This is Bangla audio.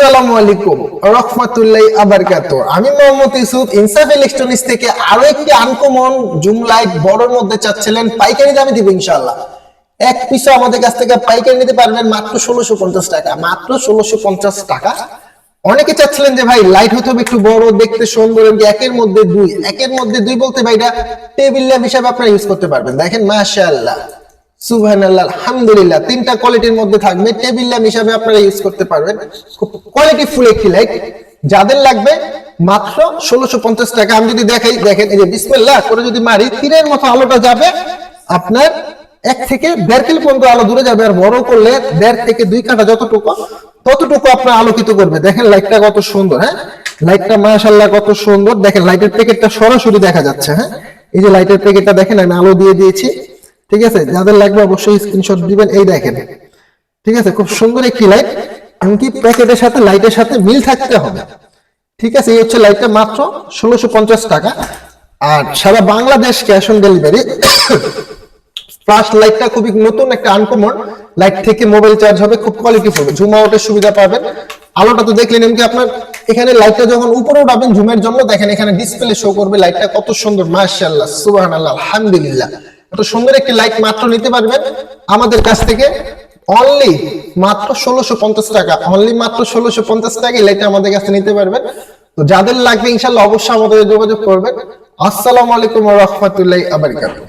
আসসালামু আলাইকুম রাহমাতুল্লাহি ওয়া বারাকাতুহু। আমি মোহাম্মদ ইউসুফ ইনসাফ ইলেকট্রনিক্স থেকে আরো একটি আনকমন জুম লাইট বড়র মধ্যে চাচ্ছিলেন, পাইকারি দামে দিব ইনশাআল্লাহ। এক পিসও আমাদের কাছ থেকে পাইকারি নিতে পারবেন মাত্র 1650 টাকা, মাত্র 1650 টাকা। অনেকে চাচ্ছিলেন যে ভাই লাইট হতে হবে একটু বড়, দেখতে সুন্দর, একের মধ্যে দুই। একের মধ্যে দুই বলতে ভাই এটা টেবিল ল্যাম্প হিসেবে আপনারা ইউজ করতে পারবেন। দেখেন মাশাআল্লাহ, সুবহানাল্লাহ, আলহামদুলিল্লাহ, তিনটা কোয়ালিটির মধ্যে থাকবে। টেবিল ল্যাম্প হিসেবে আপনারা ইউজ করতে পারবেন। খুব কোয়ালিটি ফুল একটি লাইট। যাদের লাগবে মাত্র 1650 টাকা। আমি যদি দেখাই, দেখেন এই যে বিসমিল্লাহ করে যদি মারি, তীরের মতো আলোটা যাবে আপনার 1 থেকে 1.5 কিলো পর্যন্ত আলো দূরে যাবে। আর বড় করলে 1.5 থেকে 2 কাঠা যতটুকু ততটুকু আপনার আলোকিত করবে। দেখেন লাইটটা কত সুন্দর। হ্যাঁ, লাইটটা মাশাআল্লাহ কত সুন্দর। দেখেন লাইটের প্যাকেটটা সরাসরি দেখা যাচ্ছে। হ্যাঁ, এই যে লাইটের প্যাকেটটা দেখেন, আমি আলো দিয়ে দিয়েছি। ঠিক আছে, যাদের লাগবে অবশ্যই স্ক্রিনশট দিবেন। এই দেখেন, ঠিক আছে, খুব সুন্দর একটি লাইট। এমনকি প্যাকেটের সাথে লাইটের সাথে মিল থাকতে হবে। ঠিক আছে, এই হচ্ছে লাইটটা, মাত্র 1650 টাকা। আর সারা Bangladesh cash on delivery. Flash লাইটটা খুবই নতুন একটা আনকমন লাইট, থেকে মোবাইল চার্জ হবে, খুব কোয়ালিটি ফুল। জুম আউটের সুবিধা পাবেন। আলোটা তো দেখলেন, এমনকি আপনার এখানে লাইটটা যখন উপরে উঠাবেন জুমের জন্য, দেখেন এখানে ডিসপ্লে শো করবে লাইটটা কত সুন্দর। মাশাআল্লাহ, সুবহানাল্লাহ, আলহামদুলিল্লাহ। এত সুন্দর একটি লাইট মাত্র নিতে পারবেন আমাদের কাছ থেকে অনলি মাত্র 1650 টাকা। অনলি মাত্র 1650 টাকা এই লাইটটা আমাদের কাছে নিতে পারবেন। তো যাদের লাগবে ইনশাআল্লাহ অবশ্যই আমাদের যোগাযোগ করবেন। আসসালামু আলাইকুম ওয়া রাহমাতুল্লাহি ওয়া বারাকাতুহু।